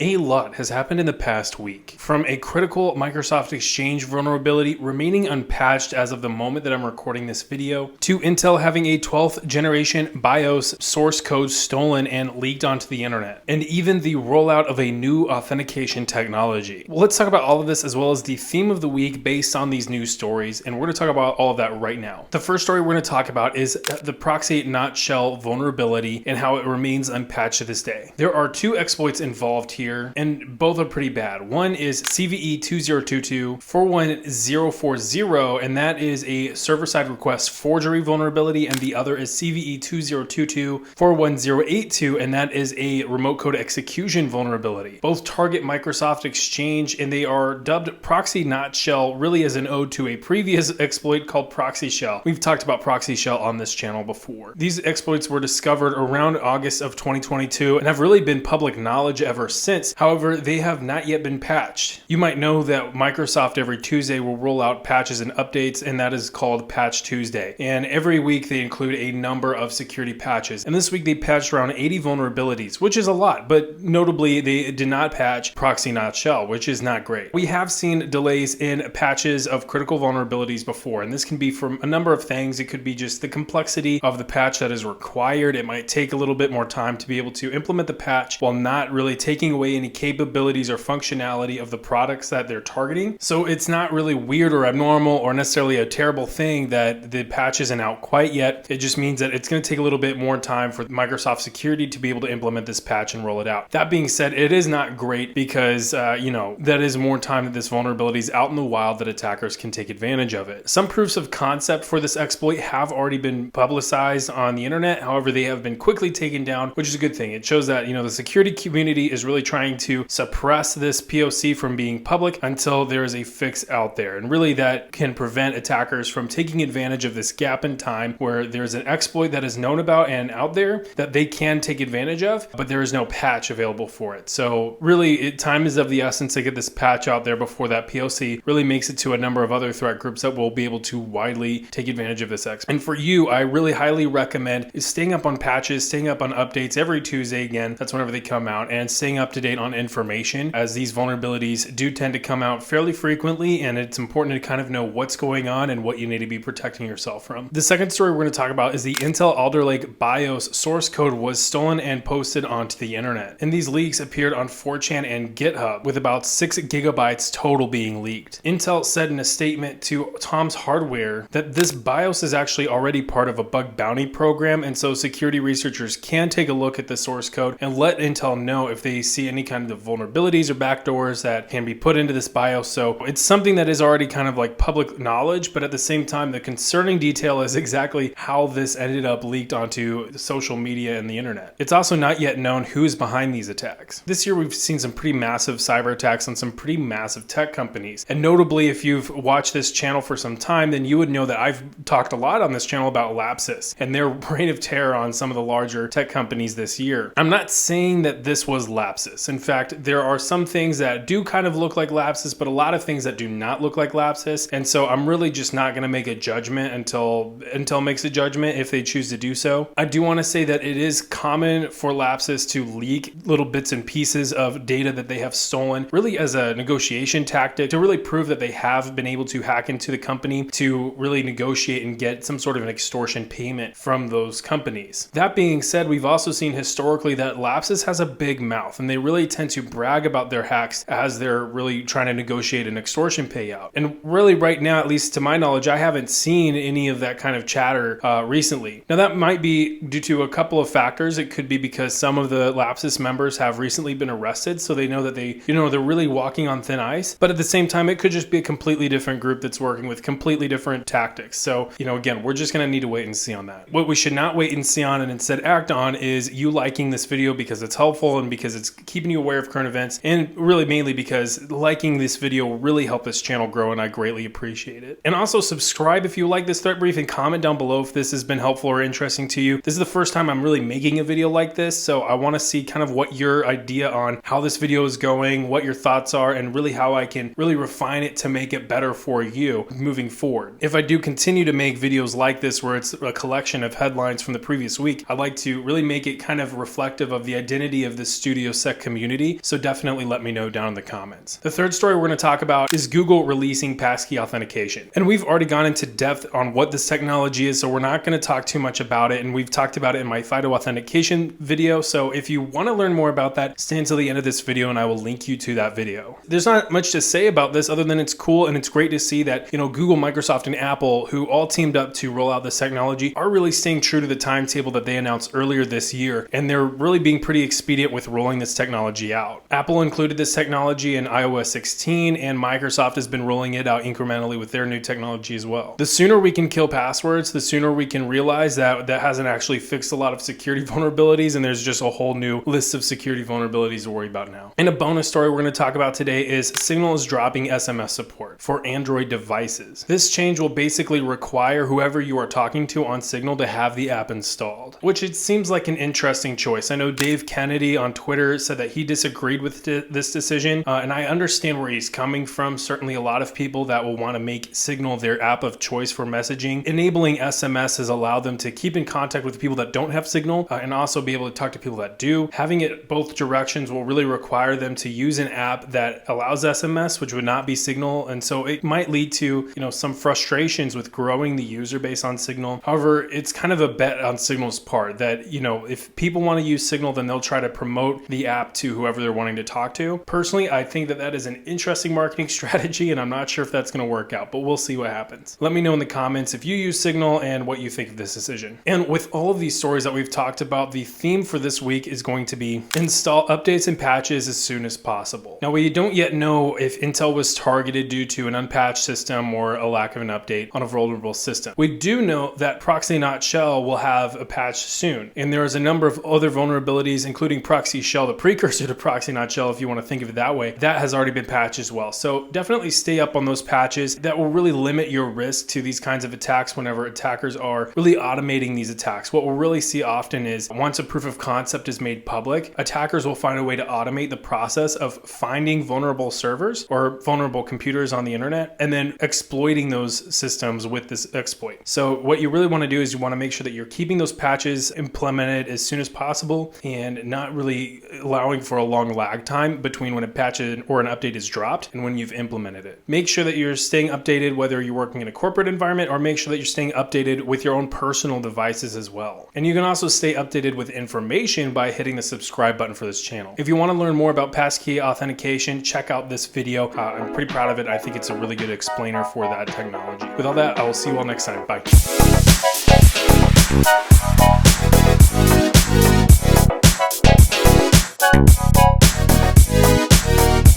A lot has happened in the past week, from a critical Microsoft Exchange vulnerability remaining unpatched as of the moment that I'm recording this video, to Intel having a 12th generation BIOS source code stolen and leaked onto the internet, and even the rollout of a new authentication technology. Well, let's talk about all of this as well as the theme of the week based on these news stories, and we're going to talk about all of that right now. The first story we're going to talk about is the ProxyNotShell vulnerability and how it remains unpatched to this day. There are two exploits involved here, and both are pretty bad. One is CVE 2022-41040, and that is a server-side request forgery vulnerability, and the other is CVE 2022-41082, and that is a remote code execution vulnerability. Both target Microsoft Exchange, and they are dubbed ProxyNotShell really as an ode to a previous exploit called ProxyShell. We've talked about ProxyShell on this channel before. These exploits were discovered around August of 2022 and have really been public knowledge ever since. However, they have not yet been patched. You might know that Microsoft every Tuesday will roll out patches and updates, and that is called Patch Tuesday. And every week they include a number of security patches. And this week they patched around 80 vulnerabilities, which is a lot, but notably they did not patch ProxyNotShell, which is not great. We have seen delays in patches of critical vulnerabilities before, and this can be from a number of things. It could be just the complexity of the patch that is required. It might take a little bit more time to be able to implement the patch while not really taking away any capabilities or functionality of the products that they're targeting. So it's not really weird or abnormal or necessarily a terrible thing that the patch isn't out quite yet. It just means that it's going to take a little bit more time for Microsoft Security to be able to implement this patch and roll it out. That being said, it is not great because, that is more time that this vulnerability is out in the wild that attackers can take advantage of it. Some proofs of concept for this exploit have already been publicized on the internet. However, they have been quickly taken down, which is a good thing. It shows that, the security community is really trying to suppress this POC from being public until there is a fix out there. And really that can prevent attackers from taking advantage of this gap in time where there's an exploit that is known about and out there that they can take advantage of, but there is no patch available for it. So really time is of the essence to get this patch out there before that POC really makes it to a number of other threat groups that will be able to widely take advantage of this exploit. And for you, I really highly recommend is staying up on patches, staying up on updates every Tuesday. Again, that's whenever they come out, and staying up to date on information, as these vulnerabilities do tend to come out fairly frequently, and it's important to kind of know what's going on and what you need to be protecting yourself from. The second story we're going to talk about is the Intel Alder Lake BIOS source code was stolen and posted onto the internet. And these leaks appeared on 4chan and GitHub, with about 6 gigabytes total being leaked. Intel said in a statement to Tom's Hardware that this BIOS is actually already part of a bug bounty program, and so security researchers can take a look at the source code and let Intel know if they see any kind of vulnerabilities or backdoors that can be put into this BIOS. So it's something that is already kind of like public knowledge, but at the same time, the concerning detail is exactly how this ended up leaked onto social media and the internet. It's also not yet known who's behind these attacks. This year, we've seen some pretty massive cyber attacks on some pretty massive tech companies. And notably, if you've watched this channel for some time, then you would know that I've talked a lot on this channel about Lapsus and their reign of terror on some of the larger tech companies this year. I'm not saying that this was Lapsus. In fact, there are some things that do kind of look like Lapsus, but a lot of things that do not look like Lapsus. And so I'm really just not going to make a judgment until Intel makes a judgment if they choose to do so. I do want to say that it is common for Lapsus to leak little bits and pieces of data that they have stolen, really as a negotiation tactic to really prove that they have been able to hack into the company to really negotiate and get some sort of an extortion payment from those companies. That being said, we've also seen historically that Lapsus has a big mouth, and they really tend to brag about their hacks as they're really trying to negotiate an extortion payout. And really right now, at least to my knowledge, I haven't seen any of that kind of chatter recently. Now that might be due to a couple of factors. It could be because some of the Lapsus members have recently been arrested, so they know that they're really walking on thin ice. But at the same time, it could just be a completely different group that's working with completely different tactics. So, again, we're just going to need to wait and see on that. What we should not wait and see on and instead act on is you liking this video because it's helpful and because it's keeping you aware of current events, and really mainly because liking this video will really help this channel grow, and I greatly appreciate it. And also subscribe if you like this threat brief, and comment down below if this has been helpful or interesting to you. This is the first time I'm really making a video like this, so I want to see kind of what your idea on how this video is going, what your thoughts are, and really how I can really refine it to make it better for you moving forward. If I do continue to make videos like this where it's a collection of headlines from the previous week, I'd like to really make it kind of reflective of the identity of this StudioSec community, so definitely let me know down in the comments. The third story we're going to talk about is Google releasing PassKey authentication. And we've already gone into depth on what this technology is, so we're not going to talk too much about it, and we've talked about it in my FIDO authentication video. So if you want to learn more about that, stay until the end of this video and I will link you to that video. There's not much to say about this other than it's cool, and it's great to see that, Google, Microsoft, and Apple, who all teamed up to roll out this technology, are really staying true to the timetable that they announced earlier this year, and they're really being pretty expedient with rolling this technology out. Apple included this technology in iOS 16, and Microsoft has been rolling it out incrementally with their new technology as well. The sooner we can kill passwords, the sooner we can realize that that hasn't actually fixed a lot of security vulnerabilities, and there's just a whole new list of security vulnerabilities to worry about now. And a bonus story we're going to talk about today is Signal is dropping SMS support for Android devices. This change will basically require whoever you are talking to on Signal to have the app installed, which it seems like an interesting choice. I know Dave Kennedy on Twitter said that he disagreed with this decision, and I understand where he's coming from. Certainly a lot of people that will want to make Signal their app of choice for messaging. Enabling SMS has allowed them to keep in contact with people that don't have Signal and also be able to talk to people that do. Having it both directions will really require them to use an app that allows SMS, which would not be Signal, and so it might lead to some frustrations with growing the user base on Signal. However, it's kind of a bet on Signal's part that if people want to use Signal, then they'll try to promote the app to whoever they're wanting to talk to. Personally, I think that is an interesting marketing strategy, and I'm not sure if that's going to work out, but we'll see what happens. Let me know in the comments if you use Signal and what you think of this decision. And with all of these stories that we've talked about, the theme for this week is going to be install updates and patches as soon as possible. Now, we don't yet know if Intel was targeted due to an unpatched system or a lack of an update on a vulnerable system. We do know that ProxyNotShell will have a patch soon, and there is a number of other vulnerabilities, including ProxyShell, the precursor to ProxyNotShell, if you want to think of it that way, that has already been patched as well. So definitely stay up on those patches. That will really limit your risk to these kinds of attacks whenever attackers are really automating these attacks. What we'll really see often is once a proof of concept is made public, attackers will find a way to automate the process of finding vulnerable servers or vulnerable computers on the internet and then exploiting those systems with this exploit. So what you really want to do is you want to make sure that you're keeping those patches implemented as soon as possible and not really allowing for a long lag time between when a patch or an update is dropped and when you've implemented it. Make sure that you're staying updated whether you're working in a corporate environment, or make sure that you're staying updated with your own personal devices as well. And you can also stay updated with information by hitting the subscribe button for this channel. If you want to learn more about PassKey authentication, check out this video. I'm pretty proud of it. I think it's a really good explainer for that technology. With all that, I will see you all next time. Bye.